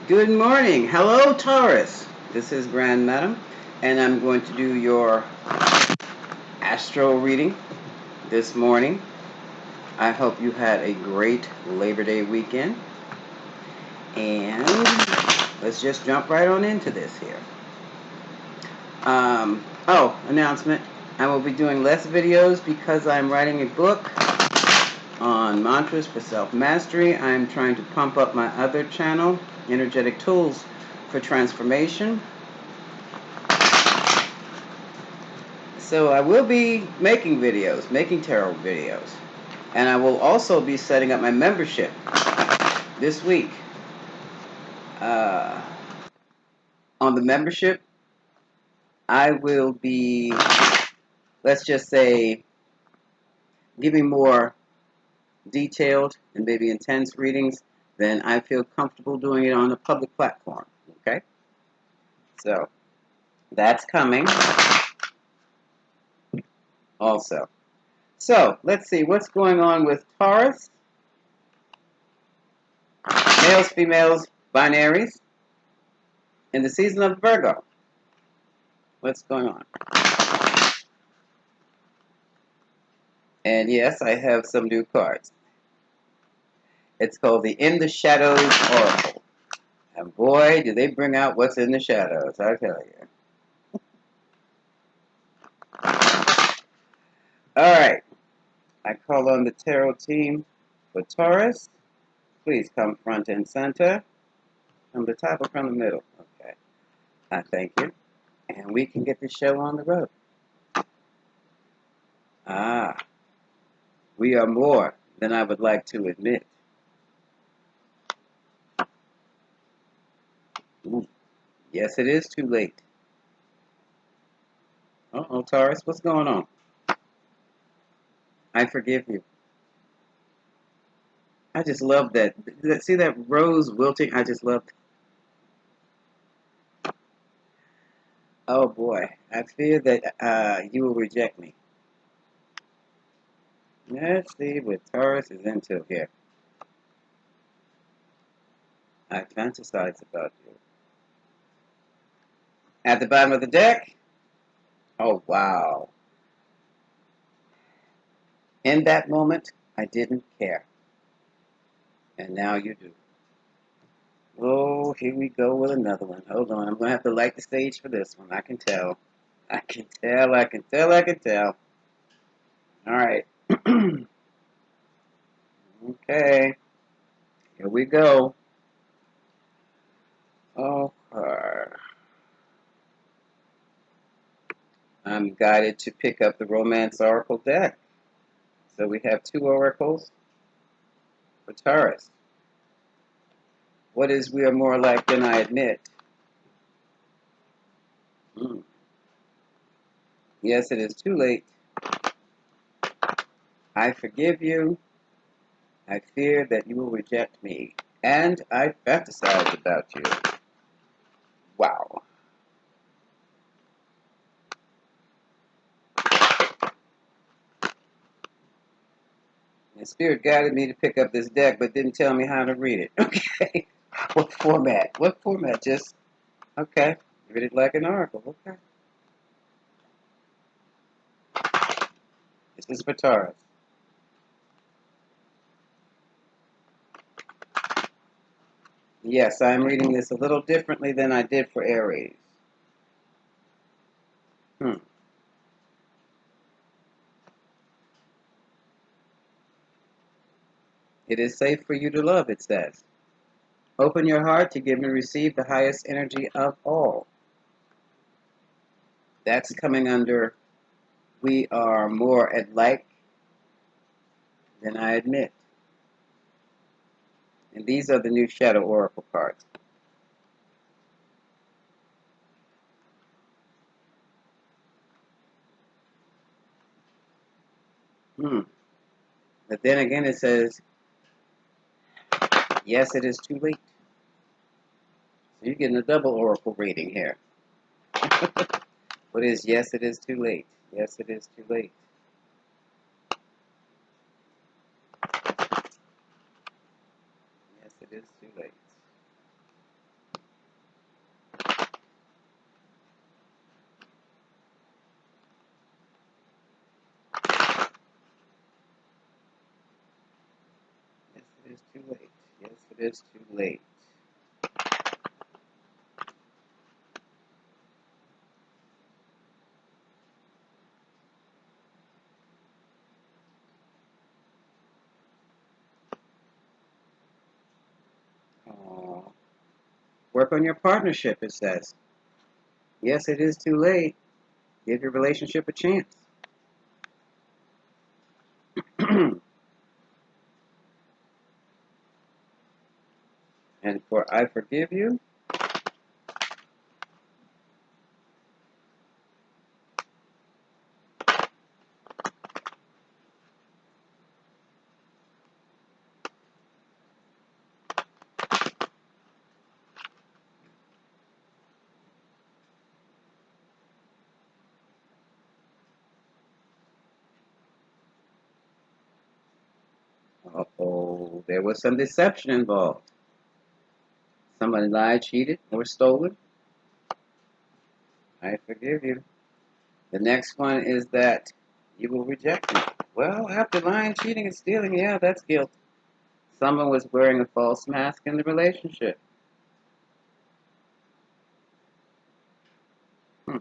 Good morning. Hello, Taurus. This is Grand Madam, and I'm going to do your astro reading this morning. I hope you had a great Labor Day weekend. And let's just jump right on into this here. Announcement. I will be doing less videos because I'm writing a book on mantras for self-mastery. I'm trying to pump up my other channel, Energetic Tools for Transformation. So I will be making videos, making tarot videos. And I will also be setting up my membership this week. On the membership, I will be, let's just say, giving more detailed and maybe intense readings than I feel comfortable doing it on a public platform. Okay? So that's coming also. So let's see what's going on with Taurus. Males, females, binaries. In the season of Virgo. What's going on? And yes, I have some new cards. It's called the In the Shadows Oracle. And boy, do they bring out what's in the shadows, I tell you. All right. I call on the tarot team for Taurus. Please come front and center. From the top or from the middle? Okay. I thank you. And we can get the show on the road. We are more than I would like to admit. Ooh. Yes, it is too late. Uh-oh, Taurus, what's going on? I forgive you. I just love that. See that rose wilting? I just love that. Oh boy, I fear that you will reject me. Let's see what Taurus is into here. I fantasize about you. At the bottom of the deck. Oh wow. In that moment, I didn't care. And now you do. Oh, here we go with another one. Hold on, I'm going to have to light the stage for this one. I can tell. I can tell. All right. Okay. Here we go. Okay. I'm guided to pick up the Romance Oracle deck. So we have two oracles for Taurus. What is we are more alike than I admit? Yes, it is too late. I forgive you. I fear that you will reject me. And I fantasize about you. Wow. The spirit guided me to pick up this deck, but didn't tell me how to read it. Okay. What format? What format? Just, okay. Read it like an oracle. Okay. This is for Taurus. Yes, I'm reading this a little differently than I did for Aries. It is safe for you to love, it says. Open your heart to give and receive the highest energy of all. That's coming under we are more alike than I admit. And these are the new Shadow Oracle cards. But then again it says, yes, it is too late. So you're getting a double oracle reading here. What is yes, it is too late? Yes, it is too late. Yes, it is too late. It is too late. Oh, work on your partnership, it says. Yes, it is too late. Give your relationship a chance. And for I forgive you, uh-oh, there was some deception involved. Somebody lied, cheated, or stolen. I forgive you. The next one is that you will reject me. Well, after lying, cheating, and stealing, yeah, that's guilt. Someone was wearing a false mask in the relationship. Hmm.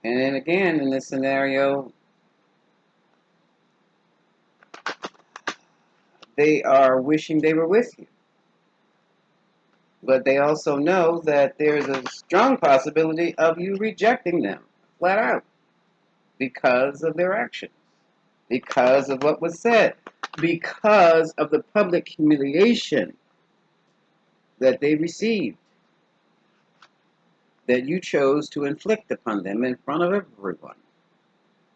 And then again, in this scenario, they are wishing they were with you. But they also know that there's a strong possibility of you rejecting them flat out because of their actions, because of what was said, because of the public humiliation that they received, that you chose to inflict upon them in front of everyone,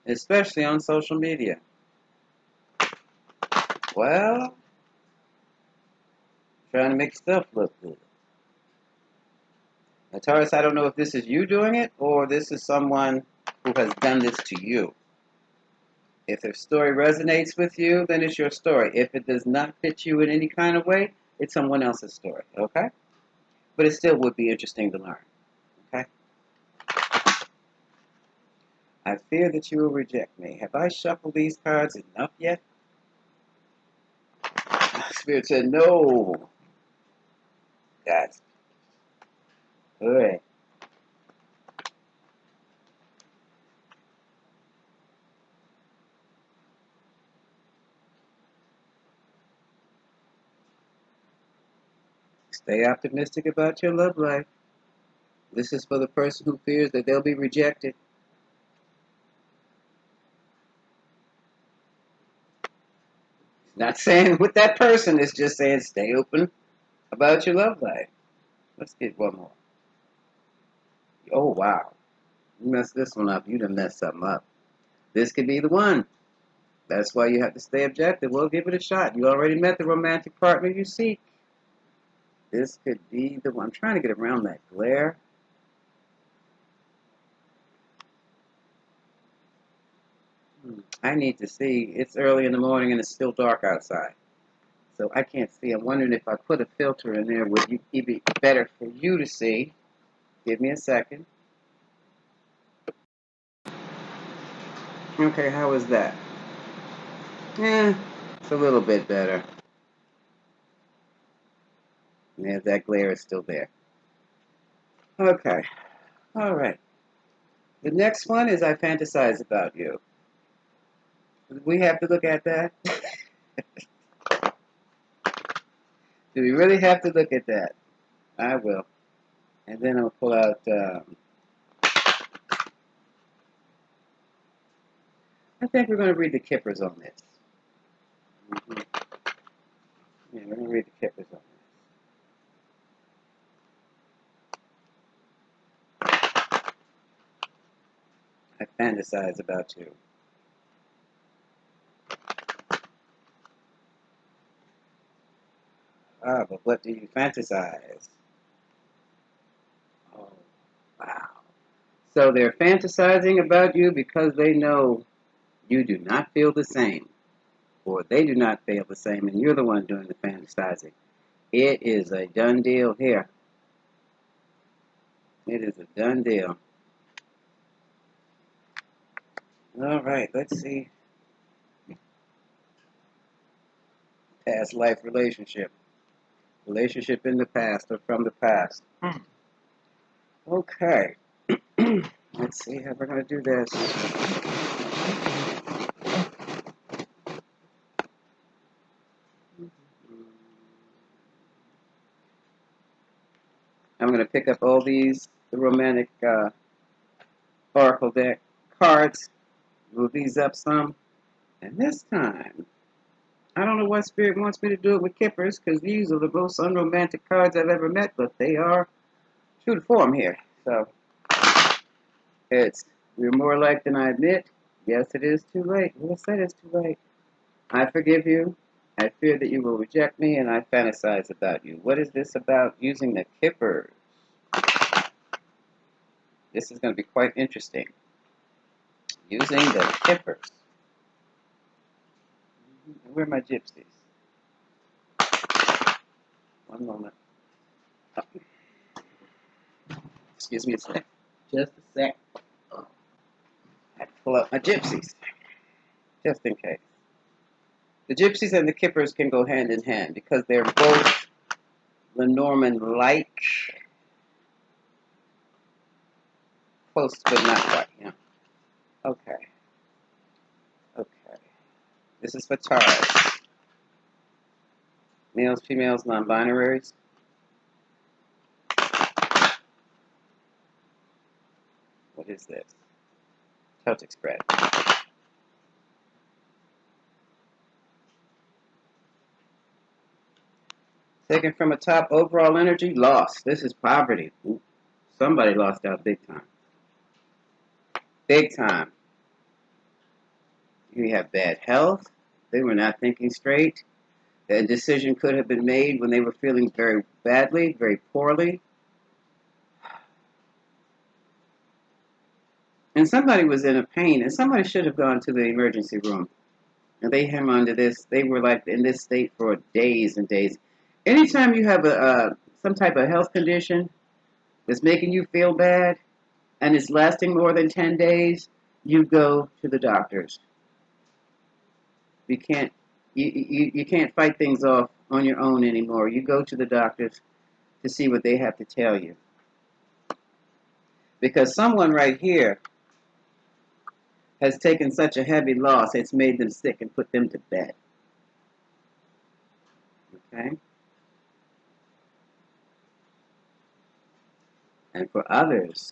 especially on social media. Well, trying to make stuff look good. Now, Taurus, I don't know if this is you doing it or this is someone who has done this to you. If their story resonates with you, then it's your story. If it does not fit you in any kind of way, it's someone else's story, okay? But it still would be interesting to learn, okay? I fear that you will reject me. Have I shuffled these cards enough yet? Spirit said, no. Guys, all right. Stay optimistic about your love life. This is for the person who fears that they'll be rejected. Not saying with that person, it's just saying stay open about your love life. Let's get one more. Oh, wow. You messed this one up. You done messed something up. This could be the one. That's why you have to stay objective. Well, give it a shot. You already met the romantic partner you seek. This could be the one. I'm trying to get around that glare. I need to see. It's early in the morning and it's still dark outside. So I can't see. I'm wondering if I put a filter in there, would it be better for you to see? Give me a second. Okay, how is that? It's a little bit better. Yeah, that glare is still there. Okay, all right. The next one is I fantasize about you. We have to look at that. Do we really have to look at that? I will. And then I'll pull out, I think we're going to read the Kippers on this. Mm-hmm. Yeah, we're going to read the Kippers on this. I fantasize about you. Ah, but what do you fantasize? Oh, wow. So they're fantasizing about you because they know you do not feel the same, or they do not feel the same, and you're the one doing the fantasizing. It is a done deal here. It is a done deal. All right, let's see. Past life relationship. Relationship in the past or from the past. Okay. Let's see how we're going to do this. I'm going to pick up all these romantic oracle deck cards, move these up some, and this time, I don't know what Spirit wants me to do it with Kippers, because these are the most unromantic cards I've ever met, but they are true to form here. So, we're more alike than I admit. Yes, it is too late. Yes, it is too late. I forgive you. I fear that you will reject me, and I fantasize about you. What is this about using the Kippers? This is going to be quite interesting. Using the Kippers. Where are my gypsies? One moment. Oh. Excuse me a sec. Just a sec. I have to pull out my gypsies. Just in case. The gypsies and the Kippers can go hand in hand because they're both Lenormand-like. Close, but not quite. Yeah. Okay. Okay. This is for Taurus. Males, females, non-binaries. What is this? Celtic spread. Taken from a top, overall energy, lost. This is poverty. Ooh, somebody lost out big time. Big time. You have bad health. They were not thinking straight. A decision could have been made when they were feeling very badly, very poorly. And somebody was in a pain, and somebody should have gone to the emergency room. And they hung on to this. They were like in this state for days and days. Anytime you have some type of health condition that's making you feel bad, and it's lasting more than 10 days, you go to the doctors. You can't fight things off on your own anymore. You go to the doctors to see what they have to tell you. Because someone right here has taken such a heavy loss, it's made them sick and put them to bed. Okay? And for others,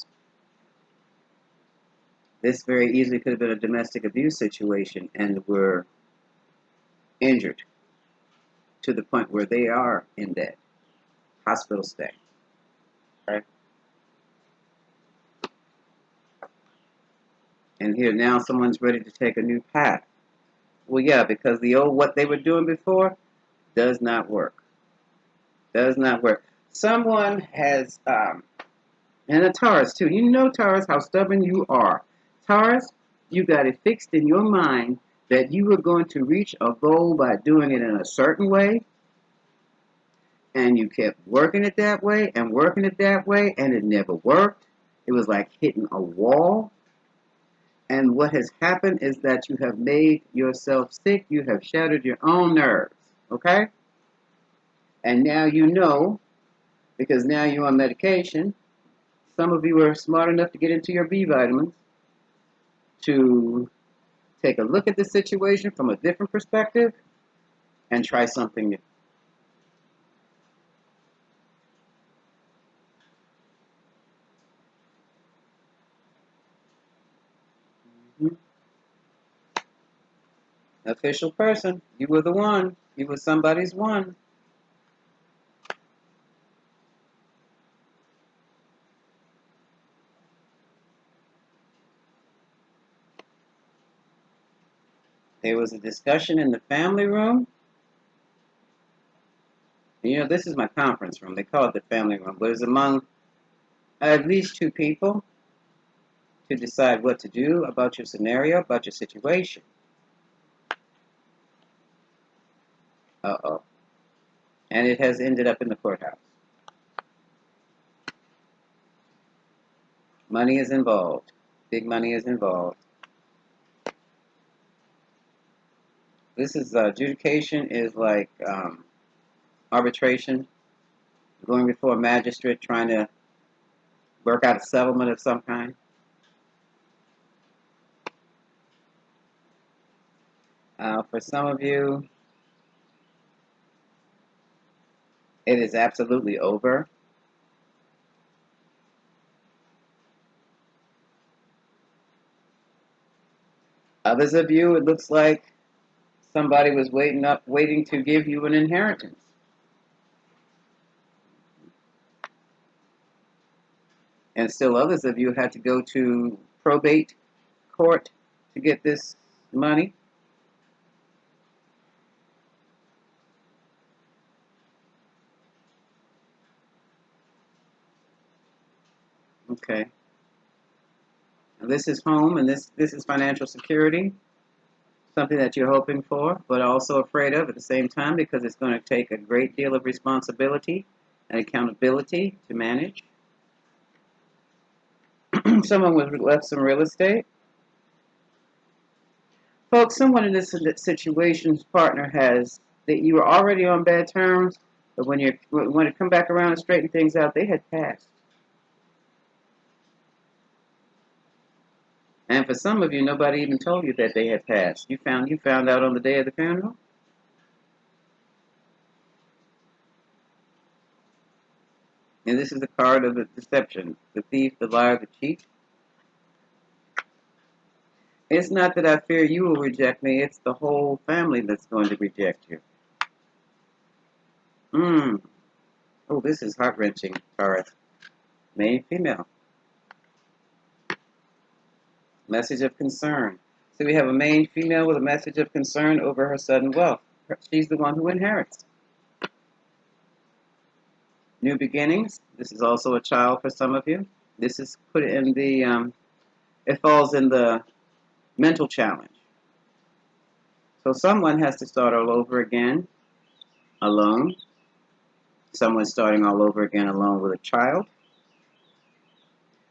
this very easily could have been a domestic abuse situation and were injured to the point where they are in bed, hospital stay. Right? And here now someone's ready to take a new path. Well, yeah, because the old what they were doing before does not work. Does not work. Someone has, and a Taurus too. You know, Taurus, how stubborn you are. Taurus, you got it fixed in your mind that you were going to reach a goal by doing it in a certain way, and you kept working it that way and working it that way, and it never worked. It was like hitting a wall. And what has happened is that you have made yourself sick. You have shattered your own nerves. Okay? And now you know, because now you're on medication. Some of you are smart enough to get into your B vitamins to take a look at the situation from a different perspective and try something new. Mm-hmm. Official person, you were the one. You were somebody's one. There was a discussion in the family room. You know, this is my conference room. They call it the family room, but it's among at least two people to decide what to do about your scenario, about your situation. Uh-oh. And it has ended up in the courthouse. Money is involved. Big money is involved. This is adjudication is like arbitration, going before a magistrate trying to work out a settlement of some kind. For some of you, it is absolutely over. Others of you, it looks like somebody was waiting to give you an inheritance. And still others of you had to go to probate court to get this money. Okay. And this is home, and this is financial security, something that you're hoping for, but also afraid of at the same time because it's going to take a great deal of responsibility and accountability to manage. Someone was left some real estate. Folks, someone in this situation's partner has that you were already on bad terms, but when it come back around and straighten things out, they had passed. And for some of you, nobody even told you that they had passed. You found out on the day of the funeral. And this is the card of the deception, the thief, the liar, the cheat. It's not that I fear you will reject me, it's the whole family that's going to reject you. Oh, this is heart-wrenching, Taurus. Male, female. Message of concern. So we have a main female with a message of concern over her sudden wealth. She's the one who inherits. New beginnings. This is also a child for some of you. This is put in the, it falls in the mental challenge. So someone has to start all over again, alone. Someone's starting all over again alone with a child.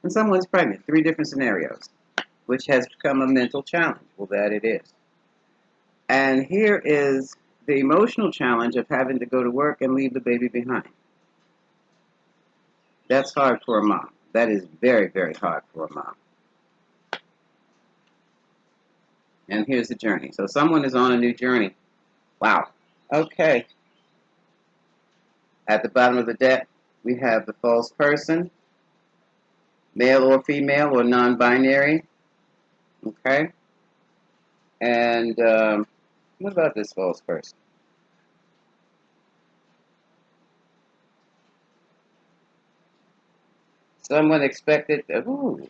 And someone's pregnant. 3 different scenarios, which has become a mental challenge. Well, that it is. And here is the emotional challenge of having to go to work and leave the baby behind. That's hard for a mom. That is very, very hard for a mom. And here's the journey. So someone is on a new journey. Wow. Okay. At the bottom of the deck, we have the false person, male or female or non-binary. Okay. And what about this false person? Someone expected. Ooh.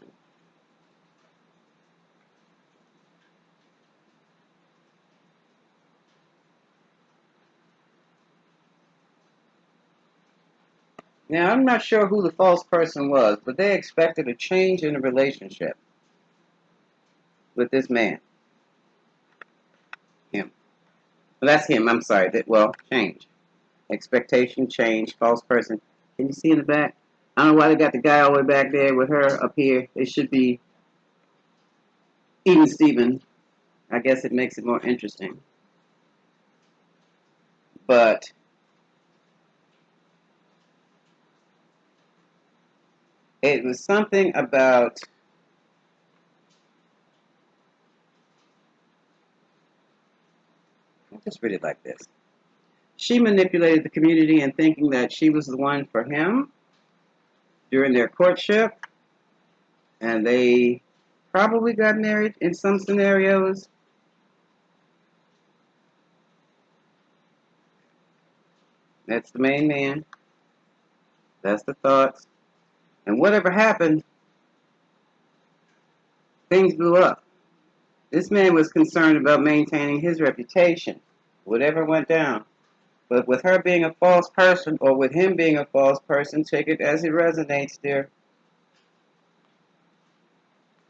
Now, I'm not sure who the false person was, but they expected a change in the relationship with this man. Him. Well, that's him. I'm sorry. Change. Expectation, change, false person. Can you see in the back? I don't know why they got the guy all the way back there with her up here. It should be even Steven. I guess it makes it more interesting. But it was something about I'll just read it like this. She manipulated the community in thinking that she was the one for him during their courtship, and they probably got married in some scenarios. That's the main man. That's the thoughts. And whatever happened, things blew up. This man was concerned about maintaining his reputation, whatever went down. But with her being a false person, or with him being a false person, take it as it resonates, dear.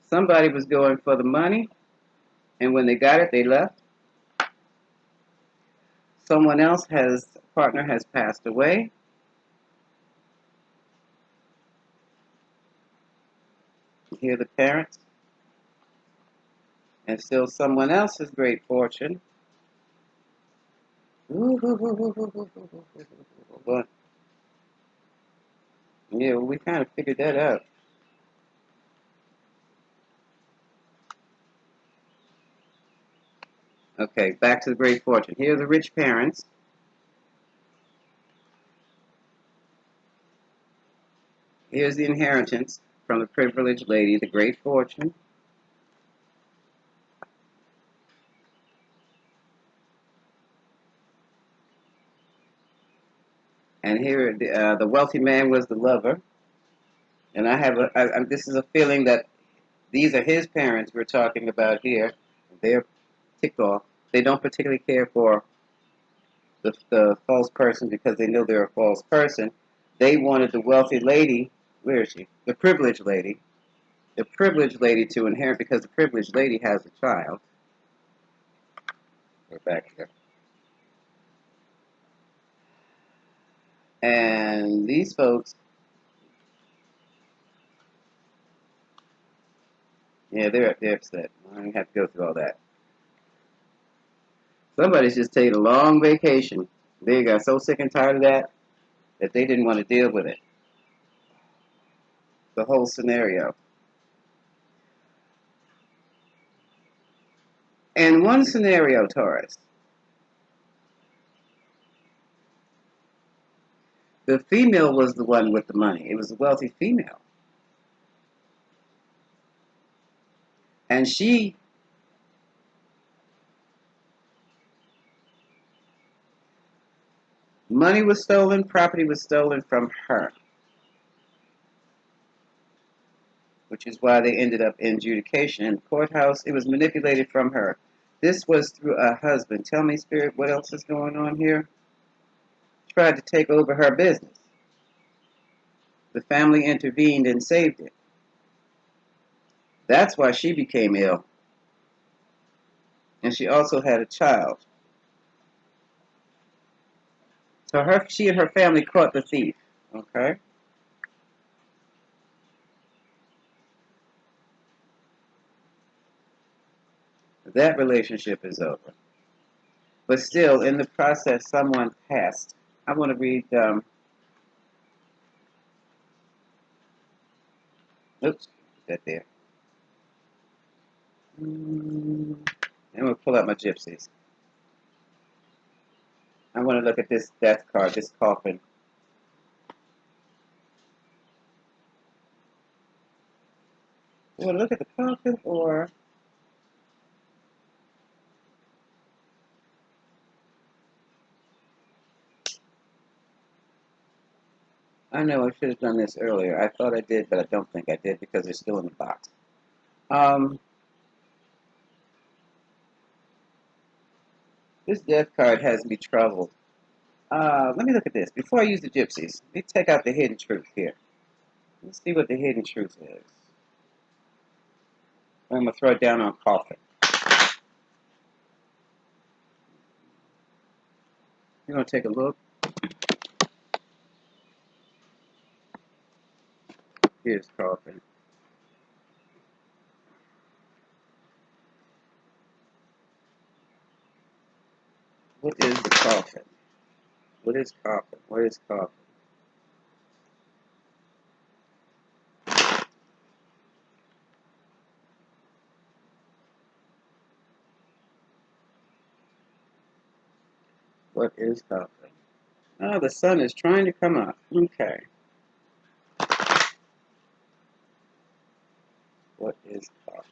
Somebody was going for the money, and when they got it, they left. Someone else partner has passed away. Here are the parents. And still someone else's great fortune. But, yeah, well, we kind of figured that out. Okay, back to the great fortune. Here are the rich parents. Here's the inheritance from the privileged lady, the great fortune. And here, the wealthy man was the lover. And this is a feeling that these are his parents we're talking about here. They're ticked off. They don't particularly care for the false person because they know they're a false person. They wanted the wealthy lady, where is she? The privileged lady to inherit because the privileged lady has a child. We're back here. And these folks, yeah, they're upset. I don't have to go through all that. Somebody's just taking a long vacation. They got so sick and tired of that they didn't want to deal with it. The whole scenario. And one scenario, Taurus, the female was the one with the money. It was a wealthy female. And money was stolen, property was stolen from her, which is why they ended up in adjudication. In the courthouse, it was manipulated from her. This was through a husband. Tell me, Spirit, what else is going on here? Tried to take over her business. The family intervened and saved it. That's why she became ill. And she also had a child. So she and her family caught the thief. Okay? That relationship is over. But still, in the process, someone passed. I want to read, oops, that there. I'm going to pull out my gypsies. I want to look at this death card, this coffin. You want to look at the coffin or... I know I should have done this earlier. I thought I did, but I don't think I did because they're still in the box. This death card has me troubled. Let me look at this. Before I use the gypsies, let me take out the hidden truth here. Let's see what the hidden truth is. I'm going to throw it down on coffin. You're going to take a look. Here's coffin. What is the coffin? What is coffin? What is coffin? What is coffin? Oh, the sun is trying to come up. Okay. What is coffin?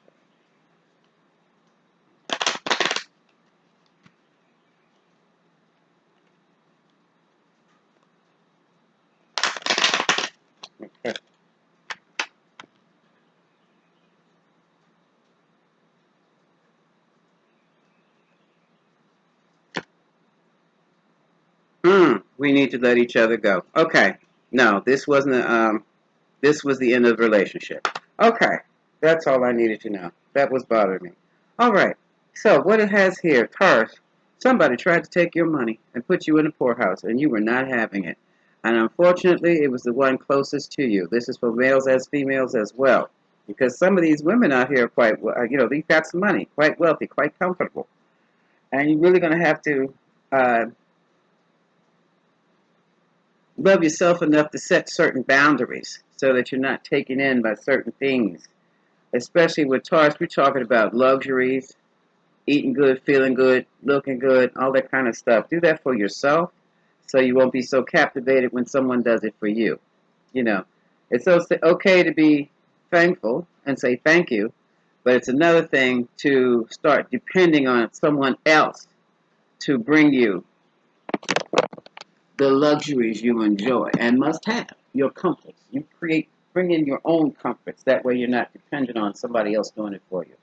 Okay. We need to let each other go. Okay. No, this wasn't this was the end of the relationship. Okay. That's all I needed to know. That was bothering me. All right. So what it has here, Taurus, Somebody tried to take your money and put you in a poorhouse, and you were not having it. And unfortunately, it was the one closest to you. This is for males as females as well. Because some of these women out here are quite, they've got some money, quite wealthy, quite comfortable. And you're really going to have to uh, love yourself enough to set certain boundaries so that you're not taken in by certain things. Especially with Taurus, we're talking about luxuries, eating good, feeling good, looking good, all that kind of stuff. Do that for yourself so you won't be so captivated when someone does it for you. You know, it's okay to be thankful and say thank you, but it's another thing to start depending on someone else to bring you the luxuries you enjoy and must have, your comforts. Bring in your own comforts. That way you're not dependent on somebody else doing it for you.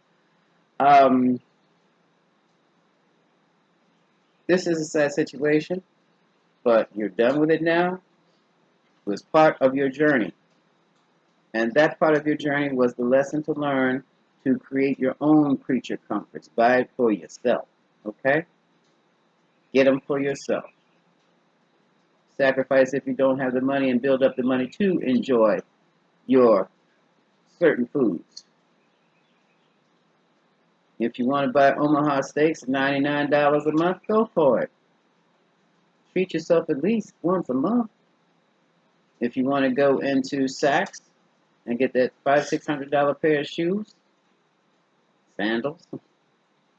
This is a sad situation, but you're done with it now. It was part of your journey. And that part of your journey was the lesson to learn to create your own creature comforts. Buy it for yourself. Okay? Get them for yourself. Sacrifice if you don't have the money and build up the money to enjoy your certain foods. If you want to buy Omaha steaks at $99 a month, go for it. Treat yourself at least once a month. If you want to go into Saks and get that $500-600 pair of shoes, sandals,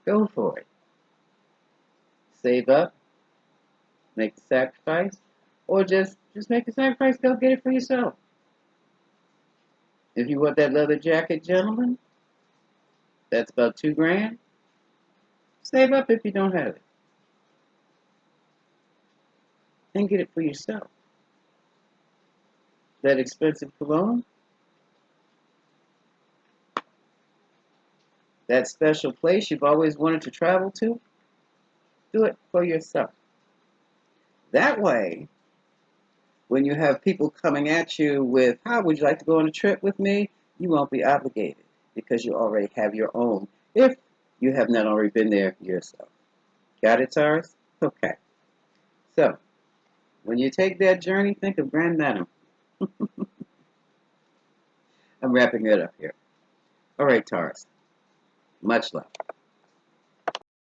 go for it. Save up, make the sacrifice, or just make the sacrifice, go get it for yourself. If you want that leather jacket, gentlemen, that's about $2,000. Save up if you don't have it. And get it for yourself. That expensive cologne, that special place you've always wanted to travel to, do it for yourself. That way, when you have people coming at you with, how would you like to go on a trip with me? You won't be obligated because you already have your own, if you have not already been there yourself. Got it, Taurus? Okay. So, when you take that journey, think of Grand Madam. I'm wrapping it up here. All right, Taurus. Much love.